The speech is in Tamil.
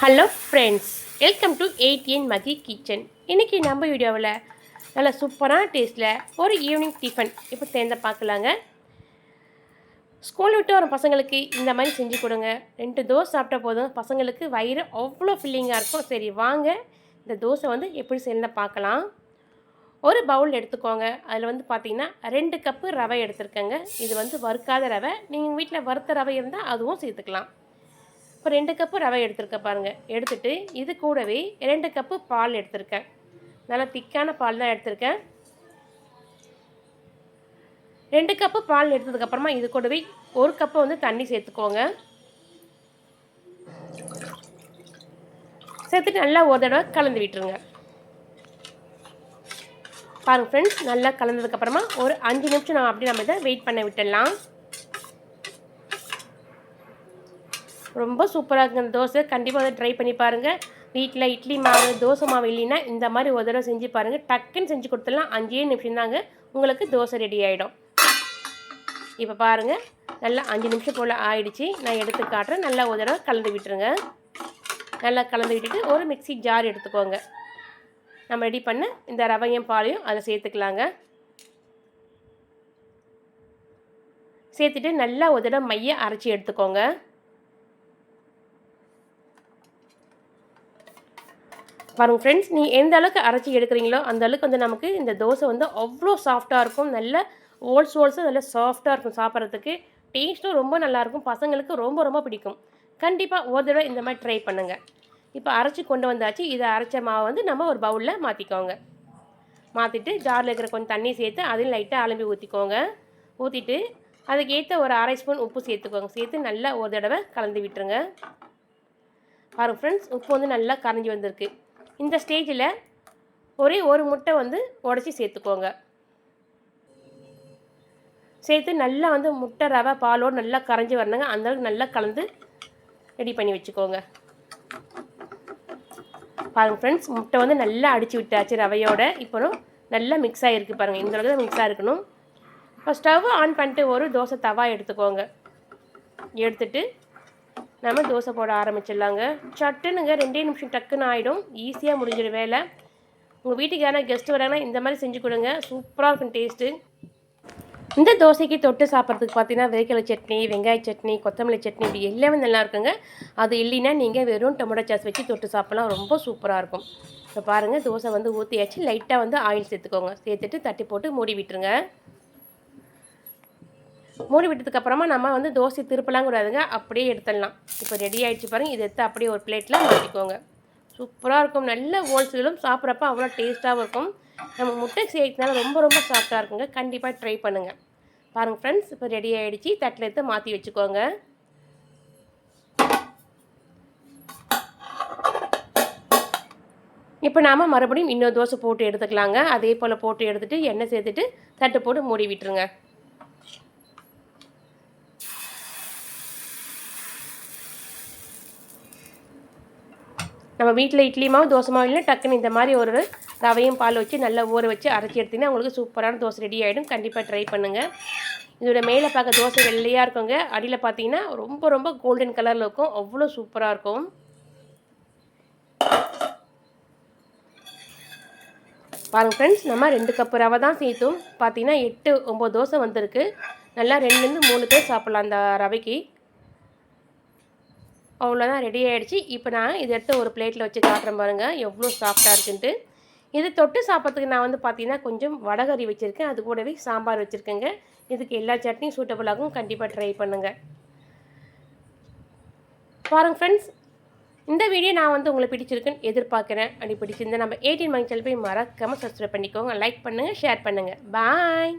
Hello friends, welcome to 18 Mathi kitchen. இன்றைக்கி நம்ம வீடியோவில் நல்ல சூப்பரான டேஸ்ட்டில் ஒரு ஈவினிங் டிஃபன் இப்போ சேர்ந்த பார்க்கலாங்க. ஸ்கூல் விட்டு வர பசங்களுக்கு இந்த மாதிரி செஞ்சு கொடுங்க. 2 தோசை சாப்பிட்டா போதும், பசங்களுக்கு வயிறு அவ்வளோ ஃபில்லிங்காக இருக்கும். சரி வாங்க, இந்த தோசை எப்படி சேர்ந்த பார்க்கலாம். ஒரு பவுல் எடுத்துக்கோங்க. அதில் பார்த்திங்கன்னா 2 கப்பு ரவை எடுத்துருக்கேங்க. இது வறுக்காத ரவை. நீங்கள் வீட்டில் வறுத்த ரவை இருந்தால் அதுவும் சேர்த்துக்கலாம். இப்போ 2 கப்பு ரவை எடுத்துருக்க பாருங்கள். எடுத்துகிட்டு இது கூடவே 2 கப்பு பால் எடுத்திருக்கேன். நல்லா திக்கான பால் தான் எடுத்திருக்கேன். 2 கப்பு பால் எடுத்ததுக்கப்புறமா இது கூடவே 1 கப்பு தண்ணி சேர்த்துக்கோங்க. சேர்த்துட்டு நல்லா ஒரு தடவை கலந்து விட்டுருங்க. பாருங்கள் ஃப்ரெண்ட்ஸ், நல்லா கலந்ததுக்கப்புறமா ஒரு 5 நிமிஷம் நம்ம இதை வெயிட் பண்ண விட்டுடலாம். ரொம்ப சூப்பராக இருக்குங்க இந்த தோசை. கண்டிப்பாக ட்ரை பண்ணி பாருங்கள். வீட்டில் இட்லி மாவு, தோசை மாவு இல்லைன்னா இந்த மாதிரி ஒரு தடவை செஞ்சு பாருங்கள். டக்குன்னு செஞ்சு கொடுத்துடலாம். 5 நிமிஷம் தாங்க உங்களுக்கு தோசை ரெடி ஆகிடும். இப்போ பாருங்கள், நல்லா 5 நிமிஷம் போல் ஆயிடுச்சு. நான் எடுத்து காட்டுறேன். நல்லா ஒரு தடவை கலந்து விட்டுருங்க. நல்லா கலந்து விட்டுட்டு ஒரு மிக்சி ஜார் எடுத்துக்கோங்க. நம்ம ரெடி பண்ண இந்த ரவையும் பாலையும் அதை சேர்த்துக்கலாங்க. சேர்த்துட்டு நல்லா ஒரு தடவை மைய அரைச்சி எடுத்துக்கோங்க. பாருங்கள் ஃப்ரெண்ட்ஸ், நீங்கள் எந்த அளவுக்கு அரைச்சி எடுக்கிறீங்களோ அந்த அளவுக்கு நமக்கு இந்த தோசை அவ்வளோ சாஃப்டாக இருக்கும். நல்ல ஓல்ஸு நல்ல சாஃப்டாக இருக்கும். சாப்பிட்றதுக்கு டேஸ்ட்டும் ரொம்ப நல்லாயிருக்கும். பசங்களுக்கு ரொம்ப ரொம்ப பிடிக்கும். கண்டிப்பாக ஒரு தடவை இந்த மாதிரி ட்ரை பண்ணுங்கள். இப்போ அரைச்சி கொண்டு வந்தாச்சு. இதை அரைச்ச மாவை நம்ம ஒரு பவுலில் மாற்றிக்கோங்க. மாற்றிட்டு ஜாரில் இருக்கிற கொஞ்சம் தண்ணி சேர்த்து அதையும் லைட்டாக அலம்பி ஊற்றிக்கோங்க. ஊற்றிட்டு அதுக்கேற்ற ஒரு 1/2 ஸ்பூன் உப்பு சேர்த்துக்கோங்க. சேர்த்து நல்லா ஒரு தடவை கலந்து விட்டுருங்க. பாருங்கள் ஃப்ரெண்ட்ஸ், உப்பு நல்லா கரைஞ்சி வந்திருக்கு. இந்த ஸ்டேஜில் ஒரே ஒரு முட்டை உடச்சி சேர்த்துக்கோங்க. சேர்த்து நல்லா முட்டை ரவை பாலோடு நல்லா கரைஞ்சி வரணுங்க. அந்தளவுக்கு நல்லா கலந்து ரெடி பண்ணி வச்சுக்கோங்க. பாருங்கள் ஃப்ரெண்ட்ஸ், முட்டை நல்லா அடித்து விட்டாச்சு ரவையோடு. இப்போ நல்லா மிக்ஸ் ஆகிருக்கு பாருங்கள். இந்த அளவுக்கு தான் மிக்ஸ் ஆகிருக்கணும். இப்போ ஸ்டவ் ஆன் பண்ணிட்டு ஒரு தோசை தவா எடுத்துக்கோங்க. எடுத்துட்டு நம்ம தோசை போட ஆரம்பிச்சிடலாங்க. சட்டுனுங்க 2 நிமிஷம் டக்குன்னு ஆகிடும். ஈஸியாக முடிஞ்சிடும் வேலை. உங்கள் வீட்டுக்கு யாராவது கெஸ்ட்டு வராங்கன்னா இந்த மாதிரி செஞ்சு கொடுங்க. சூப்பராக இருக்கும் டேஸ்ட்டு. இந்த தோசைக்கு தொட்டு சாப்பிட்றதுக்கு பார்த்தீங்கன்னா வேர்க்கடலை சட்னி, வெங்காய சட்னி, கொத்தமல்லி சட்னி இப்படி எல்லாமே நல்லா இருக்குங்க. அது இல்லைன்னா நீங்கள் வெறும் டொமேட்டோ சாஸ் வச்சு தொட்டு சாப்பிட்லாம். ரொம்ப சூப்பராக இருக்கும். இப்போ பாருங்கள், தோசை ஊற்றியாச்சு. லைட்டாக ஆயில் சேர்த்துக்கோங்க. சேர்த்துட்டு தட்டி போட்டு மூடி விட்டுருங்க. மூடி விட்டதுக்கப்புறமா நம்ம தோசை திருப்பலாம் கூடாதுங்க. அப்படியே எடுத்துடலாம். இப்போ ரெடி ஆகிடுச்சு பாருங்கள். இதை எடுத்து அப்படியே ஒரு பிளேட்டில் மாற்றிக்கோங்க. சூப்பராக இருக்கும். நல்ல ஹோல்சேலும் சாப்பிட்றப்ப அவ்வளோ டேஸ்ட்டாகவும் இருக்கும். நம்ம முட்டை சேர்க்கனால ரொம்ப ரொம்ப சாஃப்டாக இருக்குங்க. கண்டிப்பாக ட்ரை பண்ணுங்கள். பாருங்கள் ஃப்ரெண்ட்ஸ், இப்போ ரெடி ஆகிடுச்சு. தட்டில் எடுத்து மாற்றி வச்சுக்கோங்க. இப்போ நாம் மறுபடியும் இன்னொரு தோசை போட்டு எடுத்துக்கலாங்க. அதே போல் போட்டு எடுத்துகிட்டு எண்ணெய் சேர்த்துட்டு தட்டு போட்டு மூடி விட்டுருங்க. நம்ம வீட்டில் இட்லி மாவு, தோசை மாவு இல்லை, டக்குன்னு இந்த மாதிரி ஒரு ரவையும் பால் வச்சு நல்லா ஊற வச்சு அரைச்சி எடுத்திங்கன்னா உங்களுக்கு சூப்பரான தோசை ரெடி ஆகிடும். கண்டிப்பாக ட்ரை பண்ணுங்கள். இதோட மேலே பார்க்க தோசை வெள்ளையாக இருக்குங்க. அடியில் பார்த்தீங்கன்னா ரொம்ப ரொம்ப கோல்டன் கலரில் இருக்கும். அவ்வளோ சூப்பராக இருக்கும். பாருங்கள் ஃப்ரெண்ட்ஸ், நம்ம 2 கப்பு ரவை தான் சேர்த்தோம். பார்த்தீங்கன்னா 8-9 தோசை வந்திருக்கு. நல்லா 2-3 பேர் சாப்பிட்லாம் அந்த ரவைக்கு. அவ்வளோதான், ரெடி ஆகிடுச்சு. இப்போ நான் இதை எடுத்து ஒரு பிளேட்டில் வச்சு காட்டுறேன் பாருங்கள், எவ்வளோ சாஃப்டாக இருக்குன்ட்டு. இது தொட்டு சாப்பிட்றதுக்கு நான் பார்த்தீங்கன்னா கொஞ்சம் வடகறி வச்சுருக்கேன். அது கூடவே சாம்பார் வச்சுருக்கேங்க. இதுக்கு எல்லா சட்னியும் சூட்டபுளாகும். கண்டிப்பாக ட்ரை பண்ணுங்கள். பாருங்கள் ஃப்ரெண்ட்ஸ், இந்த வீடியோ நான் உங்களை பிடிச்சிருக்குன்னு எதிர்பார்க்குறேன். அப்படி பிடிச்சிருந்தா நம்ம 18 மணி சேனல் போய் மறக்காமல் சப்ஸ்கிரைப் பண்ணிக்கோங்க. லைக் பண்ணுங்கள், ஷேர் பண்ணுங்கள். பாய்.